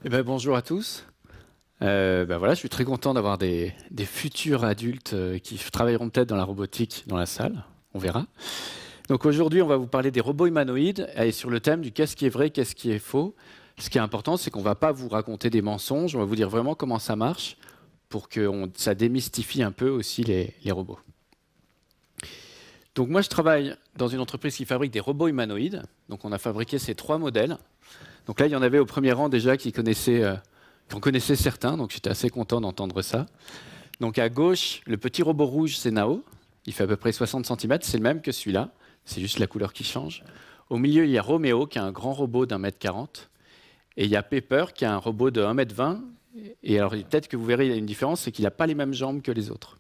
Bonjour à tous. Voilà, je suis très content d'avoir des futurs adultes qui travailleront peut-être dans la robotique dans la salle. On verra. Donc aujourd'hui, on va vous parler des robots humanoïdes et sur le thème du qu'est-ce qui est vrai, qu'est-ce qui est faux. Ce qui est important, c'est qu'on ne va pas vous raconter des mensonges, on va vous dire vraiment comment ça marche pour que ça démystifie un peu aussi les robots. Donc moi, je travaille dans une entreprise qui fabrique des robots humanoïdes. Donc on a fabriqué ces 3 modèles. Donc là, il y en avait au premier rang déjà qui en connaissaient certains, donc j'étais assez content d'entendre ça. Donc à gauche, le petit robot rouge, c'est Nao. Il fait à peu près 60 cm, c'est le même que celui-là, c'est juste la couleur qui change. Au milieu, il y a Roméo, qui est un grand robot d'1,40 m. Et il y a Pepper, qui est un robot de 1,20 m. Et alors peut-être que vous verrez, il y a une différence, c'est qu'il n'a pas les mêmes jambes que les autres.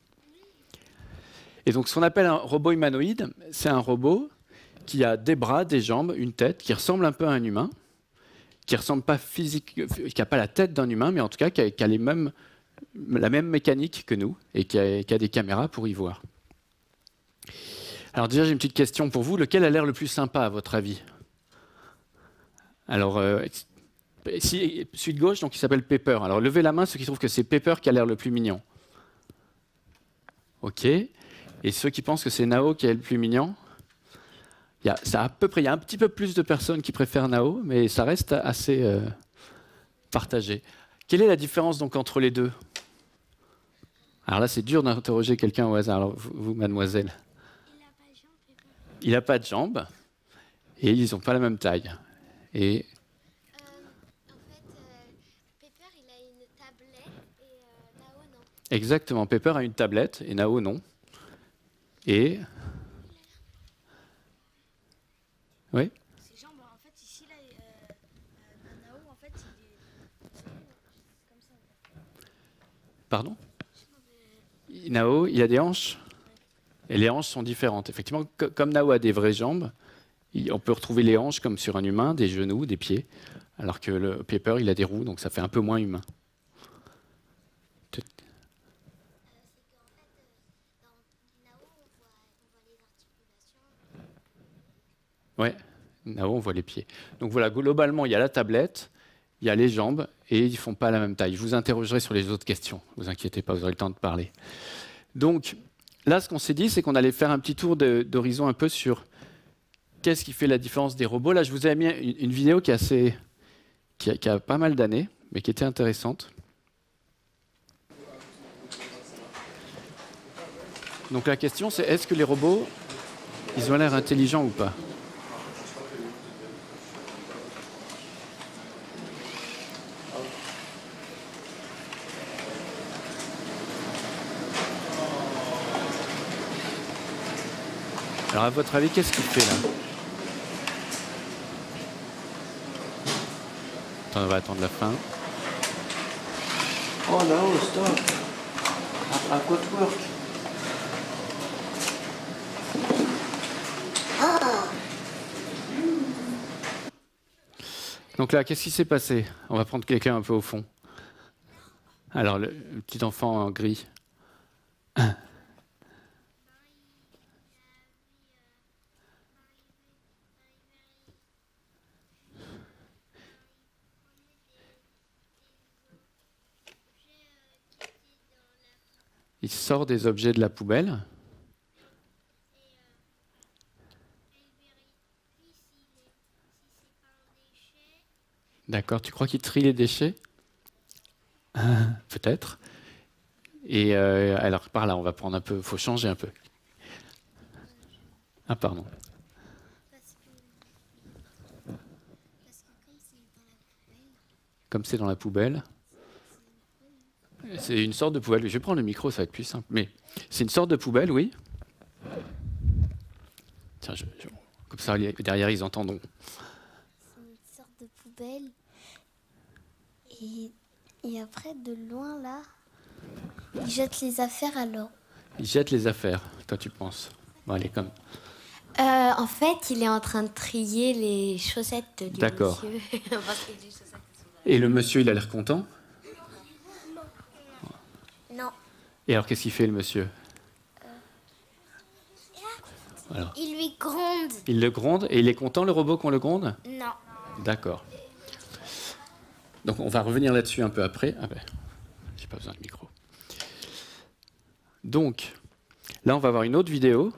Et donc ce qu'on appelle un robot humanoïde, c'est un robot qui a des bras, des jambes, une tête, qui ressemble un peu à un humain, qui ressemble pas physique, qui n'a pas la tête d'un humain, mais en tout cas qui a la même mécanique que nous et qui a des caméras pour y voir. Alors déjà, j'ai une petite question pour vous. Lequel a l'air le plus sympa à votre avis? Alors, celui de gauche, donc, il s'appelle Pepper. Alors, levez la main ceux qui trouvent que c'est Pepper qui a l'air le plus mignon. OK. Et ceux qui pensent que c'est Nao qui est le plus mignon? Il y a un petit peu plus de personnes qui préfèrent Nao, mais ça reste assez partagé. Quelle est la différence donc entre les deux? Alors là, c'est dur d'interroger quelqu'un au hasard. Alors, vous, mademoiselle. Il n'a pas de jambes et ils n'ont pas la même taille. Et Pepper, il a une tablette et Nao, non. exactement, Pepper a une tablette et Nao non. Et oui. Ses jambes, en fait, ici, là, Nao, en fait, il est comme ça. Pardon? Nao, il a des hanches. Et les hanches sont différentes. Effectivement, comme Nao a des vraies jambes, on peut retrouver les hanches comme sur un humain, des genoux, des pieds, alors que le Pepper, il a des roues, donc ça fait un peu moins humain. C'est qu'en fait, dans Nao, on voit les articulations. Ouais, Nao, on voit les pieds. Donc voilà, globalement, il y a la tablette, il y a les jambes, et ils ne font pas la même taille. Je vous interrogerai sur les autres questions. Ne vous inquiétez pas, vous aurez le temps de parler. Donc là, ce qu'on s'est dit, c'est qu'on allait faire un petit tour d'horizon un peu sur qu'est-ce qui fait la différence des robots. Là, je vous ai mis une vidéo qui a pas mal d'années, mais qui était intéressante. Donc la question, c'est est-ce que les robots, ils ont l'air intelligents ou pas? Alors à votre avis, qu'est-ce qu'il fait là? Attends, on va attendre la fin. Oh no, stop. I've got work. Donc là, qu'est-ce qui s'est passé? On va prendre quelqu'un un peu au fond. Alors, le petit enfant en gris. Il sort des objets de la poubelle. D'accord, tu crois qu'il trie les déchets? Peut-être. Et alors, par là, on va prendre un peu, il faut changer un peu. Ah, pardon. Comme c'est dans la poubelle. C'est une sorte de poubelle. Je vais prendre le micro, ça va être plus simple. Mais c'est une sorte de poubelle, oui. Tiens, comme ça, derrière, ils entendront. C'est une sorte de poubelle. Et après, de loin, là, il jette les affaires alors. Il jette les affaires, toi, tu penses? Bon, allez, comme. En fait, il est en train de trier les chaussettes du D'accord. monsieur. Parce que les chaussettes sont là. Et le monsieur, il a l'air content? Non. Et alors, qu'est-ce qu'il fait, le monsieur? Alors, Il lui gronde. il le gronde, et il est content, le robot, qu'on le gronde? Non. D'accord. Donc on va revenir là-dessus un peu après. Ah ben, j'ai pas besoin de micro. Donc, là on va voir une autre vidéo.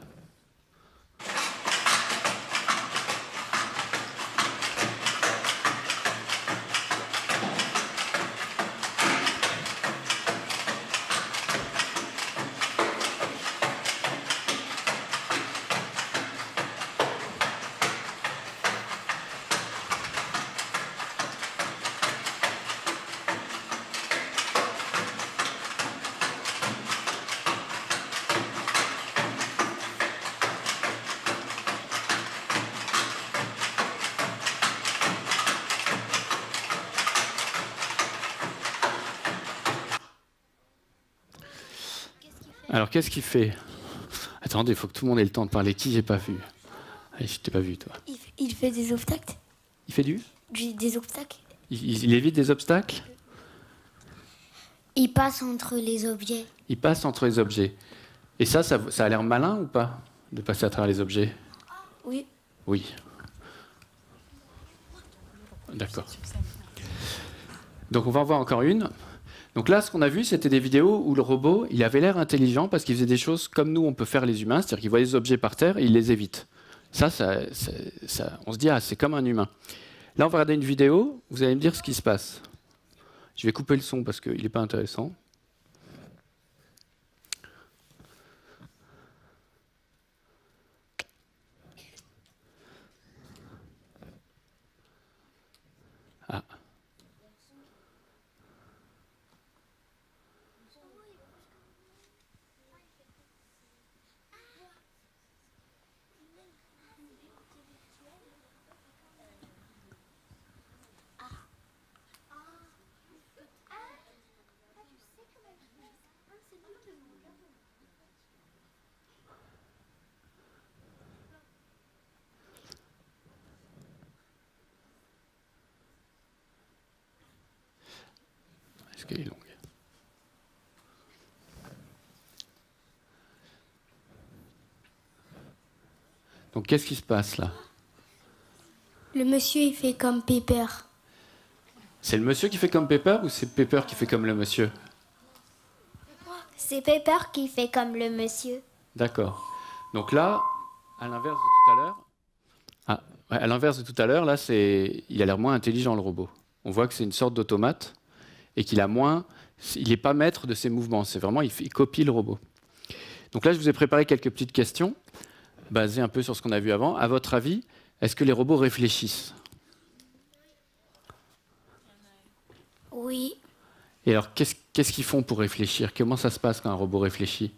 Alors, qu'est-ce qu'il fait? Attendez, il faut que tout le monde ait le temps de parler. Qui j'ai pas vu? Allez, je t'ai pas vu, toi. Il fait des obstacles. Il fait Des obstacles. Il évite des obstacles? Il passe entre les objets. Il passe entre les objets. Et ça a l'air malin ou pas, de passer à travers les objets? Oui. Oui. D'accord. Donc, on va en voir encore une. Donc là, ce qu'on a vu, c'était des vidéos où le robot, il avait l'air intelligent parce qu'il faisait des choses comme nous, on peut faire les humains, c'est-à-dire qu'il voit des objets par terre et il les évite. Ça, on se dit, ah, c'est comme un humain. Là, on va regarder une vidéo, vous allez me dire ce qui se passe. Je vais couper le son parce qu'il n'est pas intéressant. Ah. Est-ce qu'elle est longue? Donc, qu'est-ce qui se passe là? Le monsieur, il fait comme Pepper. C'est le monsieur qui fait comme Pepper ou c'est Pepper qui fait comme le monsieur? C'est Pepper qui fait comme le monsieur. D'accord. Donc là, à l'inverse de tout à l'heure, à l'inverse de tout à l'heure, là, il a l'air moins intelligent le robot. On voit que c'est une sorte d'automate et qu'il a moins, il n'est pas maître de ses mouvements. C'est vraiment, il copie le robot. Donc là, je vous ai préparé quelques petites questions basées un peu sur ce qu'on a vu avant. À votre avis, est-ce que les robots réfléchissent? Oui. Et alors, qu'est-ce qu'ils font pour réfléchir? Comment ça se passe quand un robot réfléchit?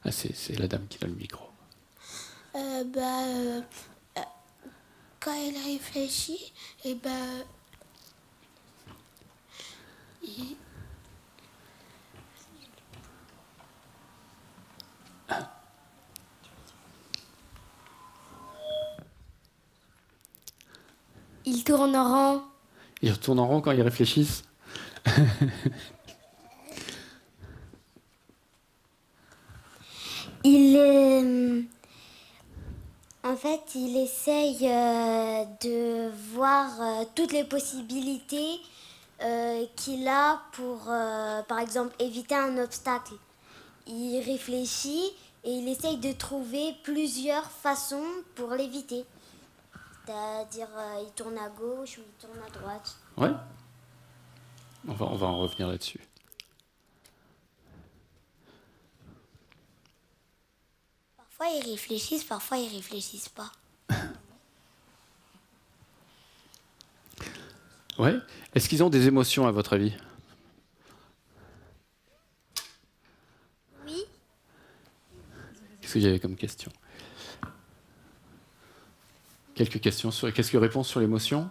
Ah, c'est la dame qui a le micro. Quand il réfléchit, il tourne en rond. Ils retournent en rond quand ils réfléchissent? En fait, il essaye de voir toutes les possibilités qu'il a pour, par exemple, éviter un obstacle. Il réfléchit et il essaye de trouver plusieurs façons pour l'éviter. C'est-à-dire, il tourne à gauche ou il tourne à droite. Ouais. On va en revenir là-dessus. Parfois, ils réfléchissent, parfois, ils réfléchissent pas. Ouais. Est-ce qu'ils ont des émotions, à votre avis? Oui. Qu'est-ce que j'avais comme question? Quelques réponses sur l'émotion?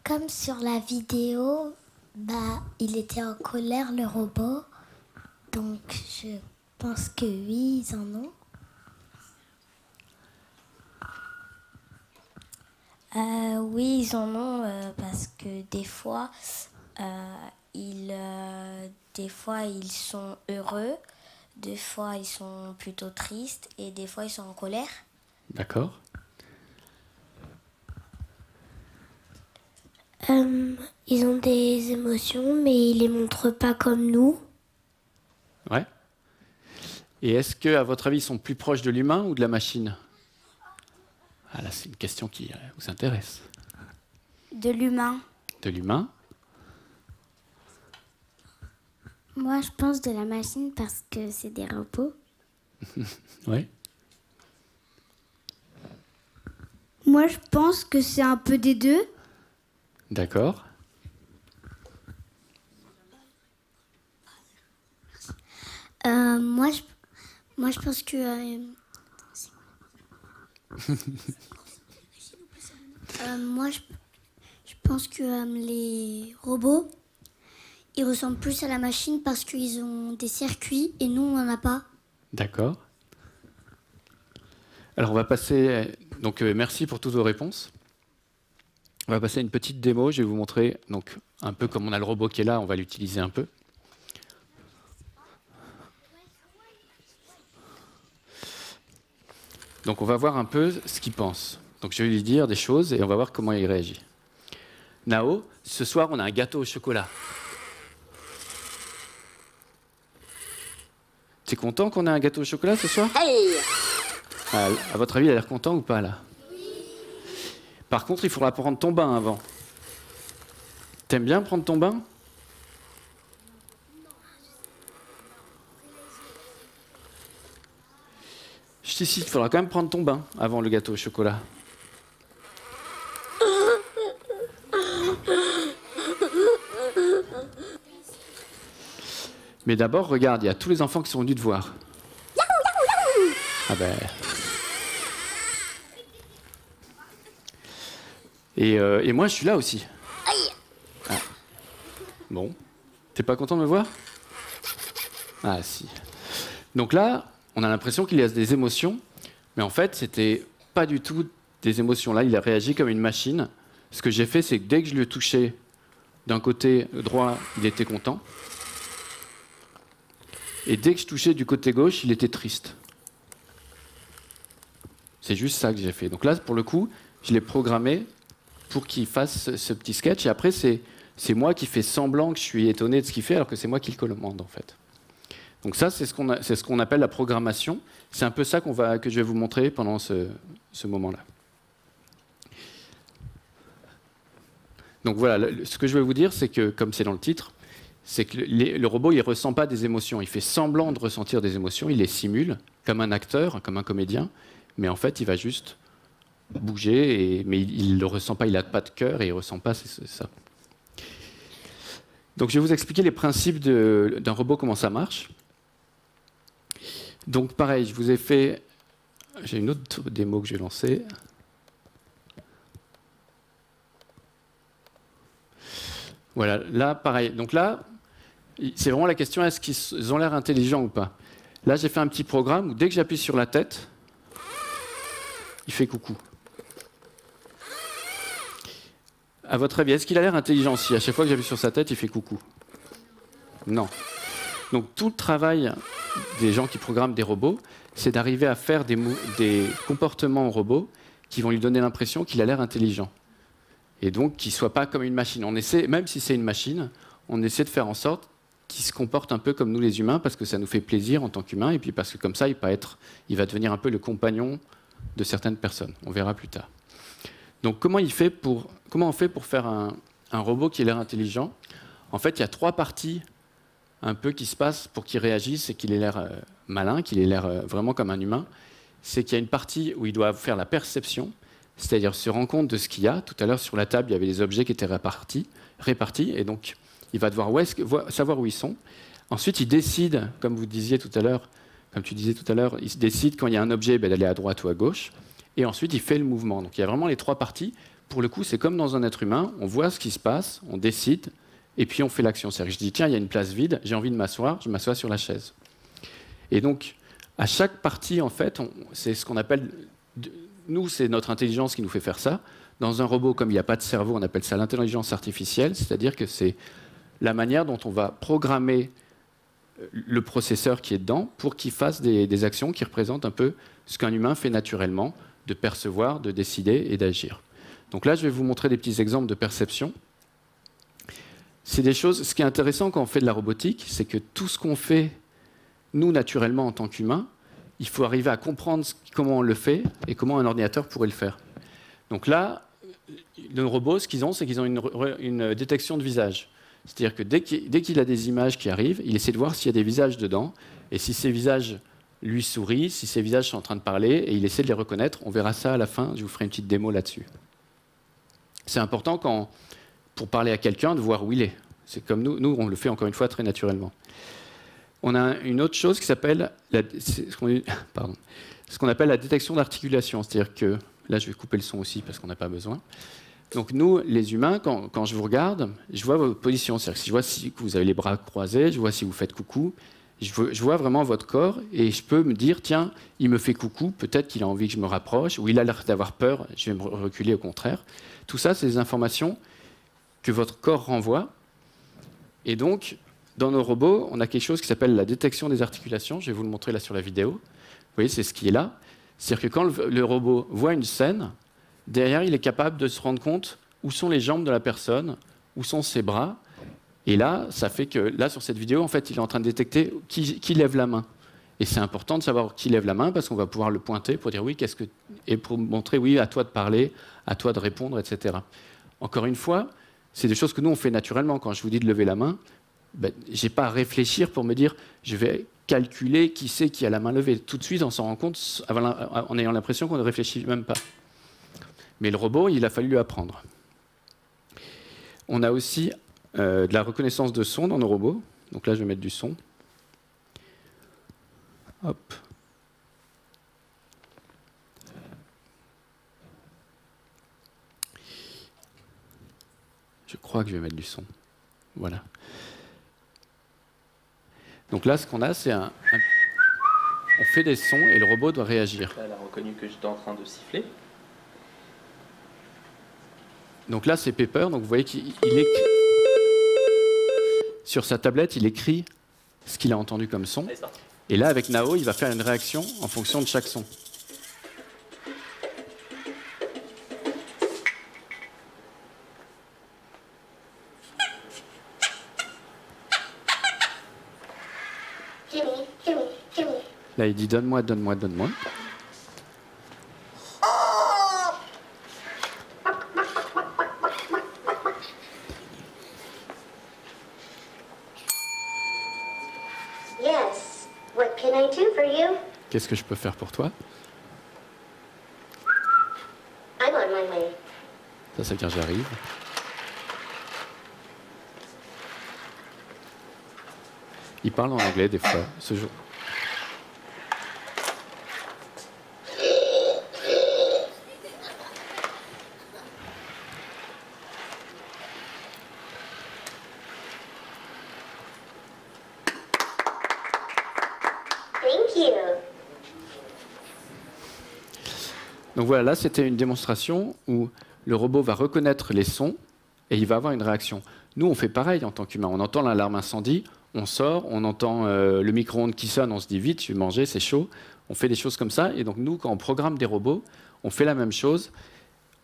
Comme sur la vidéo, il était en colère, le robot. Donc, je pense que oui, ils en ont. Oui, ils en ont parce que des fois, ils sont heureux, Des fois, ils sont plutôt tristes et des fois, ils sont en colère. D'accord. Ils ont des émotions, mais ils les montrent pas comme nous. Ouais. Et est-ce que, à votre avis, ils sont plus proches de l'humain ou de la machine? Ah là, c'est une question qui vous intéresse. De l'humain. De l'humain? Moi, je pense de la machine parce que c'est des robots. Oui. Moi, je pense que c'est un peu des deux. D'accord. Moi, je pense que... je pense que les robots, ils ressemblent plus à la machine parce qu'ils ont des circuits et nous, on n'en a pas. D'accord. Alors, on va passer... Donc, merci pour toutes vos réponses. On va passer à une petite démo. Je vais vous montrer donc, un peu comme on a le robot qui est là. On va l'utiliser un peu. Donc, on va voir un peu ce qu'il pense. Donc, je vais lui dire des choses et on va voir comment il réagit. Nao, ce soir, on a un gâteau au chocolat. T'es content qu'on ait un gâteau au chocolat ce soir? Hey! À votre avis, il a l'air content ou pas, là? Par contre, il faudra prendre ton bain avant. T'aimes bien prendre ton bain? Je t'y il faudra quand même prendre ton bain avant le gâteau au chocolat. Mais d'abord, regarde, il y a tous les enfants qui sont venus te voir. Ah ben... Et moi, je suis là aussi. Ah. Bon. T'es pas content de me voir? Ah si. Donc là, on a l'impression qu'il y a des émotions, mais en fait, c'était pas du tout des émotions. Là, il a réagi comme une machine. Ce que j'ai fait, c'est que dès que je le touchais d'un côté droit, il était content. Et dès que je touchais du côté gauche, il était triste. C'est juste ça que j'ai fait. Donc là, pour le coup, je l'ai programmé pour qu'il fasse ce petit sketch. Et après, c'est moi qui fais semblant que je suis étonné de ce qu'il fait, alors que c'est moi qui le commande, en fait. Donc ça, c'est ce qu'on appelle la programmation. C'est un peu ça que je vais vous montrer pendant ce moment-là. Donc voilà, ce que je vais vous dire, c'est que, comme c'est dans le titre, c'est que le robot, il ne ressent pas des émotions. Il fait semblant de ressentir des émotions, il les simule, comme un acteur, comme un comédien, mais en fait, il va juste bouger, mais il ne le ressent pas, il n'a pas de cœur et il ne ressent pas ça. Donc je vais vous expliquer les principes d'un robot, comment ça marche. Donc pareil, je vous ai fait... J'ai une autre démo que je vais lancer. Voilà, là, pareil. Donc là, c'est vraiment la question, est-ce qu'ils ont l'air intelligents ou pas? Là, j'ai fait un petit programme où dès que j'appuie sur la tête, il fait coucou. À votre avis, est-ce qu'il a l'air intelligent si à chaque fois que j'appuie sur sa tête, il fait coucou? Non. Donc tout le travail des gens qui programment des robots, c'est d'arriver à faire des comportements au robot qui vont lui donner l'impression qu'il a l'air intelligent. Et donc qu'il ne soit pas comme une machine. On essaie, même si c'est une machine, on essaie de faire en sorte qu'il se comporte un peu comme nous les humains, parce que ça nous fait plaisir en tant qu'humains, et puis parce que comme ça, il va devenir un peu le compagnon de certaines personnes. On verra plus tard. Donc comment on fait pour faire un robot qui a l'air intelligent? En fait, il y a 3 parties un peu qui se passent pour qu'il réagisse et qu'il ait l'air malin, qu'il ait l'air vraiment comme un humain. C'est qu'il y a une partie où il doit faire la perception, c'est-à-dire se rendre compte de ce qu'il y a. Tout à l'heure, sur la table, il y avait des objets qui étaient répartis et donc il va devoir savoir où ils sont. Ensuite, il décide, comme tu disais tout à l'heure, il décide quand il y a un objet d'aller à droite ou à gauche. Et ensuite, il fait le mouvement. Donc il y a vraiment les 3 parties. Pour le coup, c'est comme dans un être humain, on voit ce qui se passe, on décide, et puis on fait l'action. C'est-à-dire que je dis, tiens, il y a une place vide, j'ai envie de m'asseoir, je m'assois sur la chaise. Et donc, à chaque partie, en fait, c'est ce qu'on appelle... Nous, c'est notre intelligence qui nous fait faire ça. Dans un robot, comme il n'y a pas de cerveau, on appelle ça l'intelligence artificielle, c'est-à-dire que c'est la manière dont on va programmer le processeur qui est dedans pour qu'il fasse des actions qui représentent un peu ce qu'un humain fait naturellement, de percevoir, de décider et d'agir. Donc là, je vais vous montrer des petits exemples de perception. C'est des choses. Ce qui est intéressant quand on fait de la robotique, c'est que tout ce qu'on fait, nous, naturellement, en tant qu'humains, il faut arriver à comprendre comment on le fait et comment un ordinateur pourrait le faire. Donc là, le robot, ce qu'ils ont, c'est qu'ils ont une détection de visage. C'est-à-dire que dès qu'il a des images qui arrivent, il essaie de voir s'il y a des visages dedans, et si ces visages lui sourient, si ces visages sont en train de parler, et il essaie de les reconnaître. On verra ça à la fin, je vous ferai une petite démo là-dessus. C'est important, pour parler à quelqu'un, de voir où il est. C'est comme nous, on le fait encore une fois très naturellement. On a une autre chose qui s'appelle ce qu'on appelle la détection d'articulation. C'est-à-dire que, là je vais couper le son aussi parce qu'on n'a pas besoin. Donc nous, les humains, quand je vous regarde, je vois votre position. C'est-à-dire que si je vois si vous avez les bras croisés, je vois si vous faites coucou, je vois vraiment votre corps et je peux me dire, tiens, il me fait coucou, peut-être qu'il a envie que je me rapproche, ou il a l'air d'avoir peur, je vais me reculer au contraire. Tout ça, c'est des informations que votre corps renvoie. Et donc, dans nos robots, on a quelque chose qui s'appelle la détection des articulations. Je vais vous le montrer là sur la vidéo. Vous voyez, c'est ce qui est là. C'est-à-dire que quand le robot voit une scène, derrière, il est capable de se rendre compte où sont les jambes de la personne, où sont ses bras. Et là, ça fait que, là, sur cette vidéo, en fait, il est en train de détecter qui lève la main. Et c'est important de savoir qui lève la main parce qu'on va pouvoir le pointer pour dire oui, et pour montrer oui, à toi de parler, à toi de répondre, etc. Encore une fois, c'est des choses que nous, on fait naturellement. Quand je vous dis de lever la main, ben, je n'ai pas à réfléchir pour me dire je vais calculer qui c'est qui a la main levée. Tout de suite, on s'en rend compte en ayant l'impression qu'on ne réfléchit même pas. Mais le robot, il a fallu lui apprendre. On a aussi de la reconnaissance de son dans nos robots. Donc là, je vais mettre du son. Hop. Je crois que je vais mettre du son. Voilà. Donc là, ce qu'on a, c'est on fait des sons et le robot doit réagir. Elle a reconnu que j'étais en train de siffler. Donc là, c'est Pepper. Donc vous voyez qu'il écrit sur sa tablette, il écrit ce qu'il a entendu comme son. Et là, avec Nao, il va faire une réaction en fonction de chaque son. Là, il dit donne-moi, donne-moi, donne-moi. Yes. What can I do for you? Qu'est-ce que je peux faire pour toi? I'm on my way. Ça veut dire j'arrive. Il parle en anglais des fois, ce jour. Thank you. Donc voilà, là c'était une démonstration où le robot va reconnaître les sons et il va avoir une réaction. Nous, on fait pareil en tant qu'humain. On entend l'alarme incendie, on sort, on entend le micro-ondes qui sonne, on se dit vite, je vais manger, c'est chaud. On fait des choses comme ça. Et donc nous, quand on programme des robots, on fait la même chose.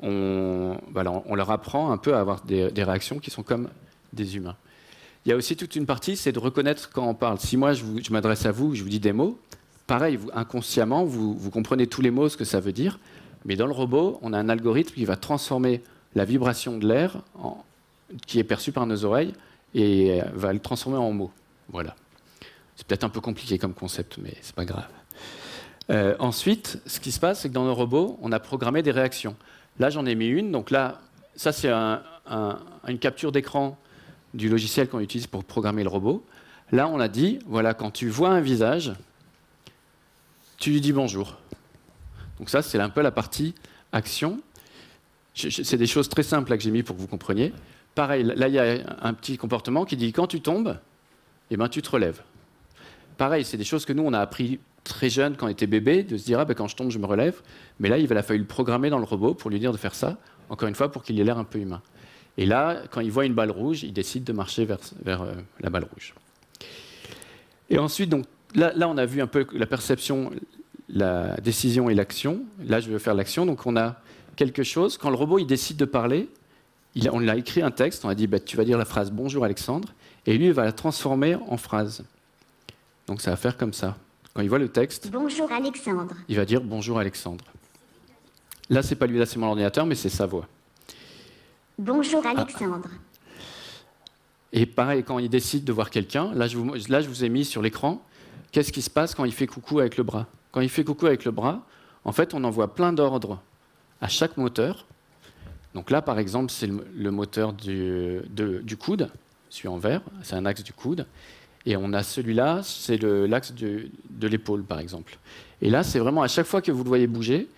On leur apprend un peu à avoir des réactions qui sont comme des humains. Il y a aussi toute une partie, c'est de reconnaître quand on parle. Si moi, je m'adresse à vous, je vous dis des mots, pareil, inconsciemment, vous comprenez tous les mots, ce que ça veut dire. Mais dans le robot, on a un algorithme qui va transformer la vibration de l'air qui est perçue par nos oreilles et va le transformer en mots. Voilà. C'est peut-être un peu compliqué comme concept, mais c'est pas grave. Ensuite, ce qui se passe, c'est que dans nos robots, on a programmé des réactions. Là, j'en ai mis une. Donc là, ça, c'est une capture d'écran du logiciel qu'on utilise pour programmer le robot. Là, on a dit, voilà, quand tu vois un visage, tu lui dis bonjour. Donc ça, c'est un peu la partie action. C'est des choses très simples là, que j'ai mis pour que vous compreniez. Pareil, là, il y a un petit comportement qui dit, quand tu tombes, eh ben, tu te relèves. Pareil, c'est des choses que nous, on a appris très jeune, quand on était bébé, de se dire, ah, ben, quand je tombe, je me relève. Mais là, il a fallu le programmer dans le robot pour lui dire de faire ça, encore une fois, pour qu'il ait l'air un peu humain. Et là, quand il voit une balle rouge, il décide de marcher vers la balle rouge. Et ensuite, donc, là, on a vu un peu la perception, la décision et l'action. Là, je vais faire l'action. Donc, on a quelque chose. Quand le robot il décide de parler, on lui a écrit un texte. On a dit, bah, tu vas dire la phrase « Bonjour Alexandre ». Et lui, il va la transformer en phrase. Donc, ça va faire comme ça. Quand il voit le texte, « Bonjour Alexandre ». Il va dire « Bonjour Alexandre ». Là, c'est pas lui, là, c'est mon ordinateur, mais c'est sa voix. Bonjour Alexandre. Et pareil, quand il décide de voir quelqu'un, là, je vous ai mis sur l'écran, qu'est-ce qui se passe quand il fait coucou avec le bras? Quand il fait coucou avec le bras, en fait, on envoie plein d'ordres à chaque moteur. Donc là, par exemple, c'est le moteur du coude, celui en vert, c'est un axe du coude. Et on a celui-là, c'est l'axe de l'épaule, par exemple. Et là, c'est vraiment à chaque fois que vous le voyez bouger,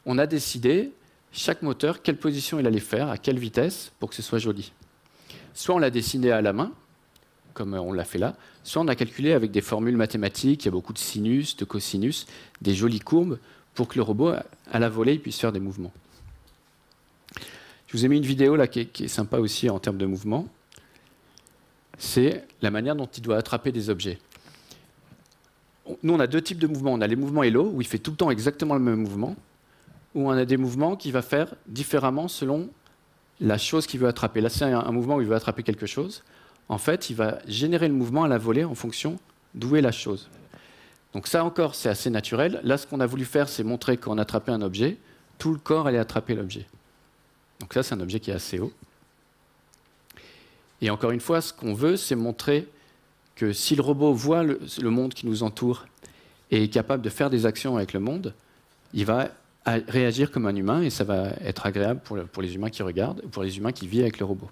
on a décidé, chaque moteur, quelle position il allait faire, à quelle vitesse, pour que ce soit joli. Soit on l'a dessiné à la main, comme on l'a fait là, soit on a calculé avec des formules mathématiques, il y a beaucoup de sinus, de cosinus, des jolies courbes, pour que le robot, à la volée, il puisse faire des mouvements. Je vous ai mis une vidéo là qui est sympa aussi en termes de mouvement. C'est la manière dont il doit attraper des objets. Nous, on a deux types de mouvements. On a les mouvements Hello, où il fait tout le temps exactement le même mouvement, ou on a des mouvements qu'il va faire différemment selon la chose qu'il veut attraper. Là, c'est un mouvement où il veut attraper quelque chose. En fait, il va générer le mouvement à la volée en fonction d'où est la chose. Donc ça encore, c'est assez naturel. Là, ce qu'on a voulu faire, c'est montrer qu'on attrapait un objet, tout le corps allait attraper l'objet. Donc ça, c'est un objet qui est assez haut. Et encore une fois, ce qu'on veut, c'est montrer que si le robot voit le monde qui nous entoure et est capable de faire des actions avec le monde, il va réagir comme un humain et ça va être agréable pour les humains qui regardent, pour les humains qui vivent avec le robot.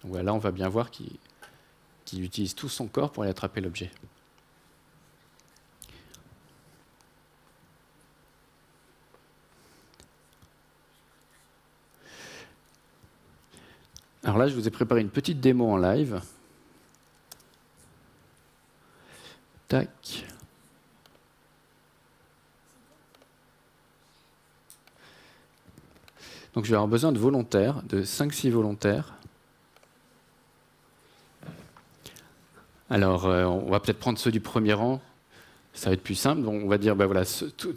Donc voilà, on va bien voir qu'il utilise tout son corps pour aller attraper l'objet. Alors là, je vous ai préparé une petite démo en live. Tac. Donc je vais avoir besoin de volontaires, de 5-6 volontaires. Alors, on va peut-être prendre ceux du premier rang. Ça va être plus simple. Donc on va dire, ben voilà,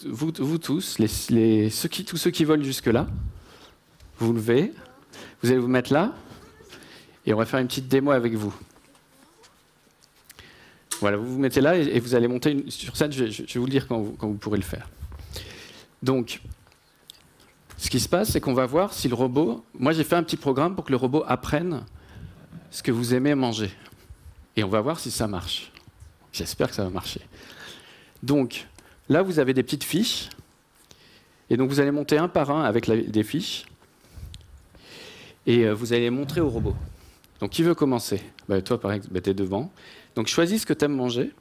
vous tous, tous ceux qui volent jusque-là, vous levez, vous allez vous mettre là. Et on va faire une petite démo avec vous. Voilà, vous vous mettez là et vous allez monter sur scène. Je vais vous le dire quand vous pourrez le faire. Donc, ce qui se passe, c'est qu'on va voir si le robot... Moi, j'ai fait un petit programme pour que le robot apprenne ce que vous aimez manger. Et on va voir si ça marche. J'espère que ça va marcher. Donc, là, vous avez des petites fiches. Et donc, vous allez monter un par un avec des fiches. Et vous allez les montrer au robot. Donc, qui veut commencer? Toi, par exemple, tu es devant. Donc, choisis ce que tu aimes manger.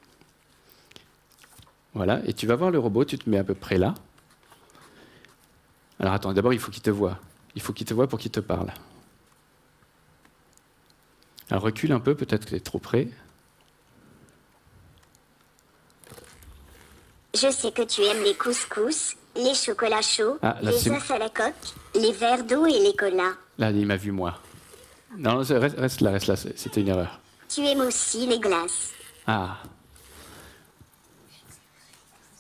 Voilà, et tu vas voir le robot, tu te mets à peu près là. Alors, attends, d'abord, il faut qu'il te voie. Il faut qu'il te voie pour qu'il te parle. Alors, recule un peu, peut-être que tu es trop près. Je sais que tu aimes les couscous, les chocolats chauds, Là, les œufs à la coque, les verres d'eau et les colas. Là, il m'a vu, moi. Non, reste là, c'était une erreur. Tu aimes aussi les glaces. Ah.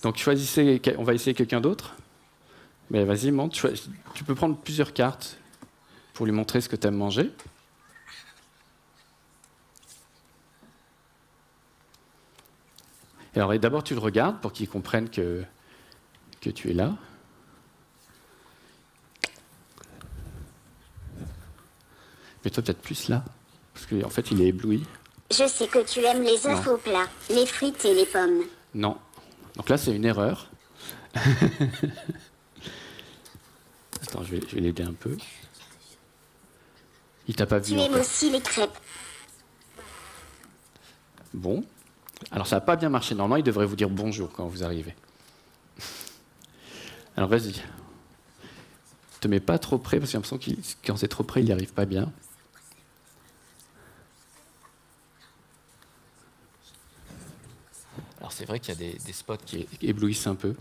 Donc, choisissez, on va essayer quelqu'un d'autre. Mais vas-y, monte. Tu peux prendre plusieurs cartes pour lui montrer ce que tu aimes manger. Alors, d'abord, tu le regardes pour qu'il comprenne que tu es là. Mets-toi peut-être plus là, parce qu'en fait, il est ébloui. Je sais que tu aimes les œufs au plat, les frites et les pommes. Non. Donc là, c'est une erreur. Attends, je vais l'aider un peu. Il t'a pas vu. Tu aimes aussi les crêpes. Bon. Alors, ça n'a pas bien marché. Normalement, il devrait vous dire bonjour quand vous arrivez. Alors, vas-y. Ne te mets pas trop près, parce que j'ai l'impression que quand c'est trop près, il n'y arrive pas bien. Alors, c'est vrai qu'il y a des spots qui éblouissent un peu.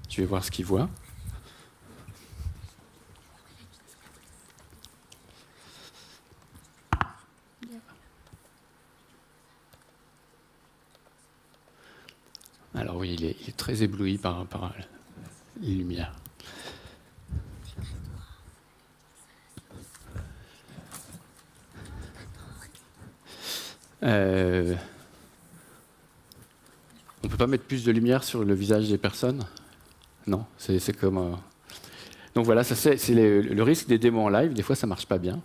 Je vais voir ce qu'il voit. Alors oui, il est très ébloui par les lumières. On ne peut pas mettre plus de lumière sur le visage des personnes? Non, c'est comme... Donc voilà, ça c'est le risque des démos en live. Des fois, ça marche pas bien.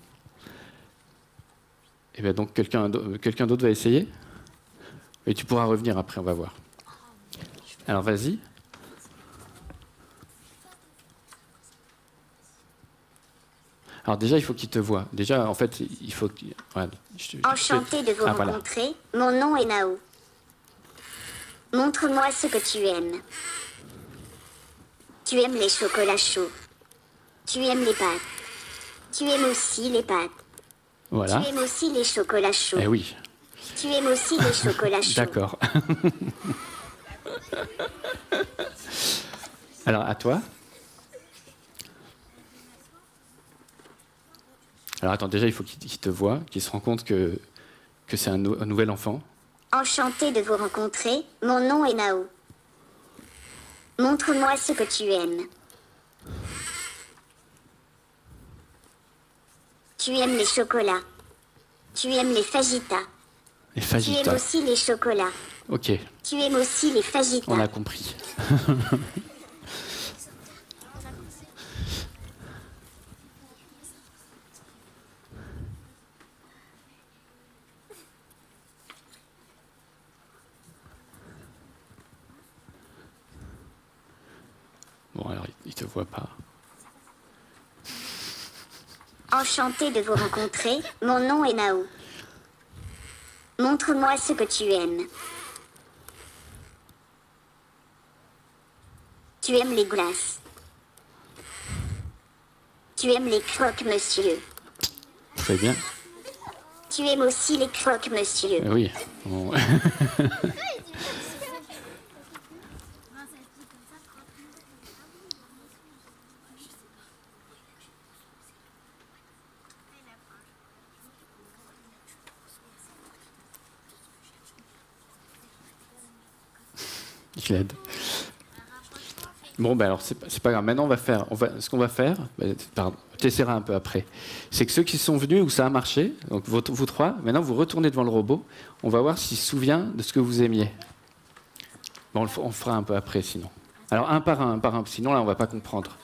Et bien donc, quelqu'un d'autre va essayer? Et tu pourras revenir après, on va voir. Alors, vas-y. Alors déjà, il faut qu'il te voie. Déjà, en fait, il faut que... Voilà, Enchanté de vous rencontrer. Mon nom est Nao. Montre-moi ce que tu aimes. Tu aimes les chocolats chauds. Tu aimes les pâtes. Tu aimes aussi les pâtes. Voilà. Tu aimes aussi les chocolats chauds. Eh oui. Tu aimes aussi les chocolats chauds. D'accord. Alors, à toi. Alors, attends, déjà, il faut qu'il te voie, qu'il se rende compte que c'est un nouvel enfant. Enchanté de vous rencontrer. Mon nom est Nao. Montre-moi ce que tu aimes. Tu aimes les chocolats. Tu aimes les fajitas. Les Tu fajitas. aimes aussi les chocolats. Ok, Tu aimes aussi les fajitas. on a compris. Bon, alors, il te voit pas. Enchanté de vous rencontrer. Mon nom est Nao. Montre-moi ce que tu aimes. Tu aimes les glaces. Tu aimes les croque-monsieur. Très bien. Tu aimes aussi les croque-monsieur. Oui. Bon. Je l'aide. Bon, ben alors, c'est pas grave. Maintenant, ce qu'on va faire, pardon, tu essaieras un peu après, c'est que ceux qui sont venus où ça a marché, donc vous trois, maintenant vous retournez devant le robot, on va voir s'il se souvient de ce que vous aimiez. Bon, on le fera un peu après, sinon. Alors, un par un, sinon là, on va pas comprendre.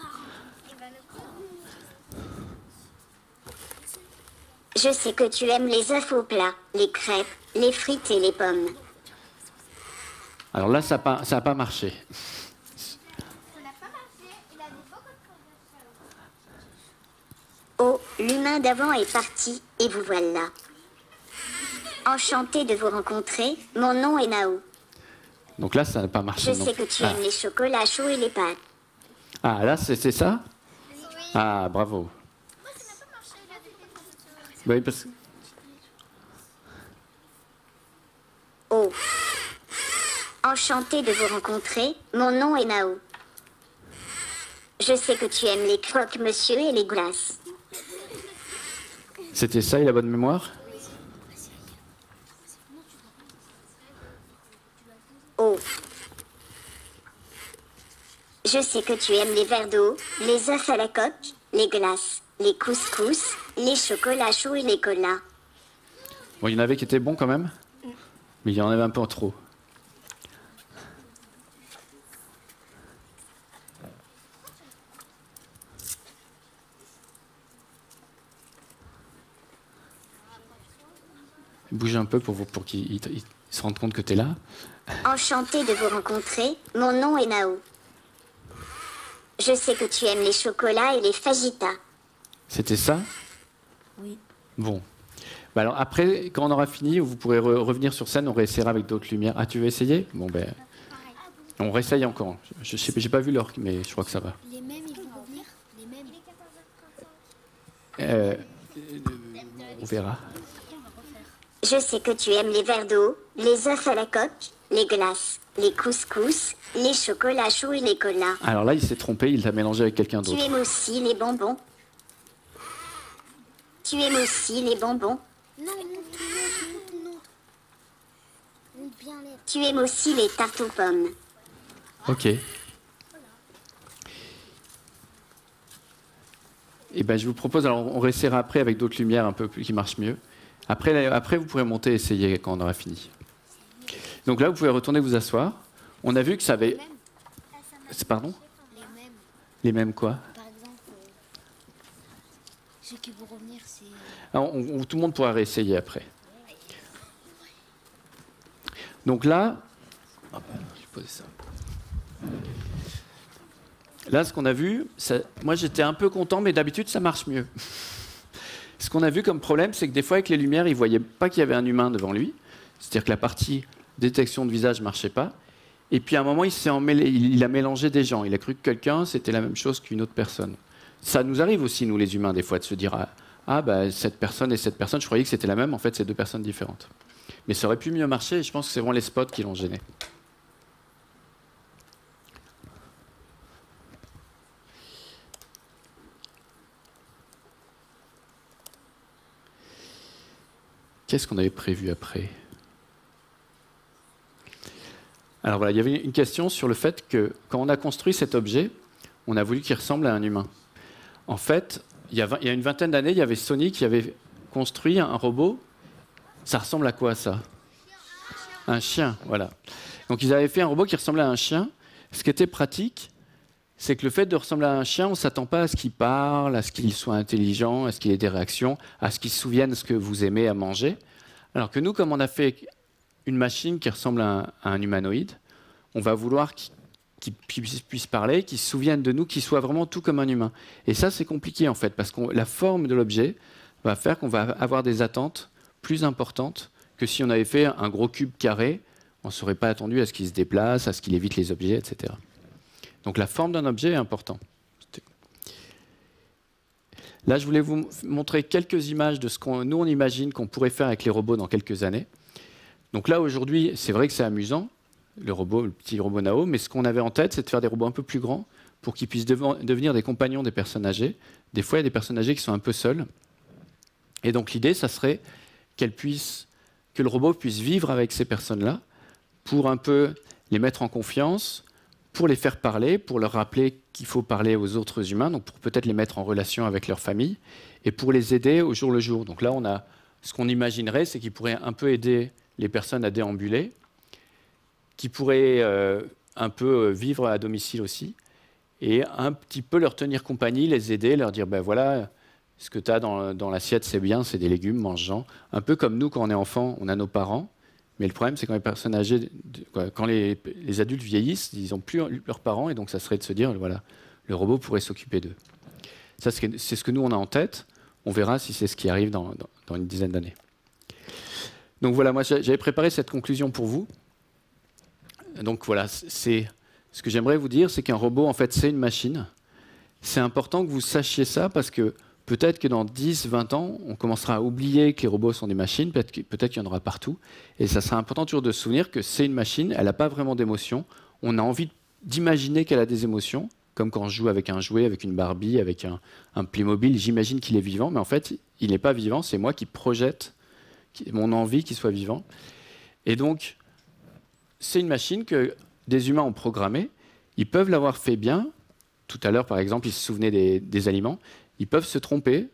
Je sais que tu aimes les œufs au plat, les crêpes, les frites et les pommes. Alors là, ça a pas marché. Oh, l'humain d'avant est parti, et vous voilà. Enchanté de vous rencontrer, mon nom est Nao. Donc là, ça n'a pas marché. Je sais que tu aimes les chocolats chauds et les pâtes. Ah, là, c'est ça? Ah, bravo. Oui, parce que... Oh. Enchanté de vous rencontrer, mon nom est Nao. Je sais que tu aimes les croque-monsieur et les glaces. C'était ça, il a bonne mémoire? Oh. Je sais que tu aimes les verres d'eau, les œufs à la coque, les glaces, les couscous, les chocolats chauds et les colas. Bon, il y en avait qui étaient bons quand même, mais il y en avait un peu trop. Bouge un peu pour qu'il se rende compte que tu es là. Enchanté de vous rencontrer, mon nom est Nao. Je sais que tu aimes les chocolats et les fajitas. C'était ça? Oui. Bon. Bah alors après, quand on aura fini, vous pourrez revenir sur scène, on réessayera avec d'autres lumières. Ah, tu veux essayer? Bon ben, on réessaye encore. Je sais, j'ai pas vu l'heure, mais je crois que ça va. Les mêmes, ils vont revenir. Les mêmes. On verra. Je sais que tu aimes les verres d'eau, les œufs à la coque, les glaces, les couscous, les chocolats chauds et les colas. Alors là, il s'est trompé, il l'a mélangé avec quelqu'un Tu d'autre. aimes aussi les bonbons. Tu aimes aussi les bonbons. Non, non. Bien les... Tu aimes aussi les tartes aux pommes. Ok. Et ben, je vous propose, alors on réessayera après avec d'autres lumières un peu plus qui marchent mieux. Après, vous pourrez monter et essayer quand on aura fini. Donc là, vous pouvez retourner vous asseoir. On a vu que ça avait... Pardon ? Les mêmes. Les mêmes quoi ? Par exemple, ceux qui vont revenir, c'est... Alors, tout le monde pourra réessayer après. Donc là... Hop, je vais poser ça. Là, ce qu'on a vu, moi j'étais un peu content, mais d'habitude ça marche mieux. Ce qu'on a vu comme problème, c'est que des fois avec les lumières, il ne voyait pas qu'il y avait un humain devant lui. C'est-à-dire que la partie détection de visage ne marchait pas. Et puis à un moment, il a mélangé des gens. Il a cru que quelqu'un, c'était la même chose qu'une autre personne. Ça nous arrive aussi, nous les humains, des fois, de se dire bah, cette personne et cette personne, je croyais que c'était la même, en fait c'est deux personnes différentes. Mais ça aurait pu mieux marcher, et je pense que c'est vraiment les spots qui l'ont gêné. Qu'est-ce qu'on avait prévu après ? Alors voilà, il y avait une question sur le fait que quand on a construit cet objet, on a voulu qu'il ressemble à un humain. En fait, il y a une vingtaine d'années, il y avait Sony qui avait construit un robot. Ça ressemble à quoi, ça ? Un chien, voilà. Donc ils avaient fait un robot qui ressemblait à un chien. Ce qui était pratique, c'est que le fait de ressembler à un chien, on ne s'attend pas à ce qu'il parle, à ce qu'il soit intelligent, à ce qu'il ait des réactions, à ce qu'il se souvienne ce que vous aimez à manger. Alors que nous, comme on a fait une machine qui ressemble à un humanoïde, on va vouloir qu'il puisse parler, qu'il se souvienne de nous, qu'il soit vraiment tout comme un humain. Et ça, c'est compliqué en fait, parce que la forme de l'objet va faire qu'on va avoir des attentes plus importantes que si on avait fait un gros cube carré, on ne serait pas attendu à ce qu'il se déplace, à ce qu'il évite les objets, etc. Donc la forme d'un objet est importante. Là, je voulais vous montrer quelques images de ce qu'on nous on imagine qu'on pourrait faire avec les robots dans quelques années. Donc là, aujourd'hui, c'est vrai que c'est amusant, le petit robot Nao, mais ce qu'on avait en tête, c'est de faire des robots un peu plus grands pour qu'ils puissent devenir des compagnons des personnes âgées. Des fois, il y a des personnes âgées qui sont un peu seules. Et donc l'idée, ça serait que le robot puisse vivre avec ces personnes-là pour un peu les mettre en confiance, pour les faire parler, pour leur rappeler qu'il faut parler aux autres humains, donc pour peut-être les mettre en relation avec leur famille, et pour les aider au jour le jour. Donc là, ce qu'on imaginerait, c'est qu'ils pourraient un peu aider les personnes à déambuler, qui pourraient un peu vivre à domicile aussi, et un petit peu leur tenir compagnie, les aider, leur dire, ben voilà, ce que tu as dans l'assiette, c'est bien, c'est des légumes, mange-en. Un peu comme nous, quand on est enfant, on a nos parents, mais le problème, c'est quand les personnes âgées, quand les adultes vieillissent, ils n'ont plus leurs parents, et donc ça serait de se dire, voilà, le robot pourrait s'occuper d'eux. Ça, c'est ce que nous, on a en tête. On verra si c'est ce qui arrive dans une dizaine d'années. Donc voilà, moi, j'avais préparé cette conclusion pour vous. Donc voilà, ce que j'aimerais vous dire, c'est qu'un robot, en fait, c'est une machine. C'est important que vous sachiez ça, parce que peut-être que dans 10, 20 ans, on commencera à oublier que les robots sont des machines, peut-être qu'il y en aura partout, et ça sera important toujours de se souvenir que c'est une machine, elle n'a pas vraiment d'émotions, on a envie d'imaginer qu'elle a des émotions, comme quand je joue avec un jouet, avec une Barbie, avec un Playmobil, j'imagine qu'il est vivant, mais en fait, il n'est pas vivant, c'est moi qui projette mon envie qu'il soit vivant. Et donc, c'est une machine que des humains ont programmée, ils peuvent l'avoir fait bien, tout à l'heure, par exemple, ils se souvenaient des aliments, ils peuvent se tromper.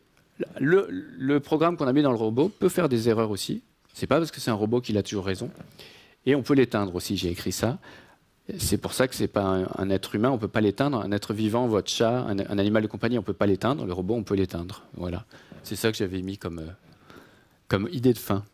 Le programme qu'on a mis dans le robot peut faire des erreurs aussi. Ce n'est pas parce que c'est un robot qu'il a toujours raison. Et on peut l'éteindre aussi, j'ai écrit ça. C'est pour ça que ce n'est pas un être humain, on ne peut pas l'éteindre. Un être vivant, votre chat, un animal de compagnie, on ne peut pas l'éteindre. Le robot, on peut l'éteindre. Voilà. C'est ça que j'avais mis comme idée de fin.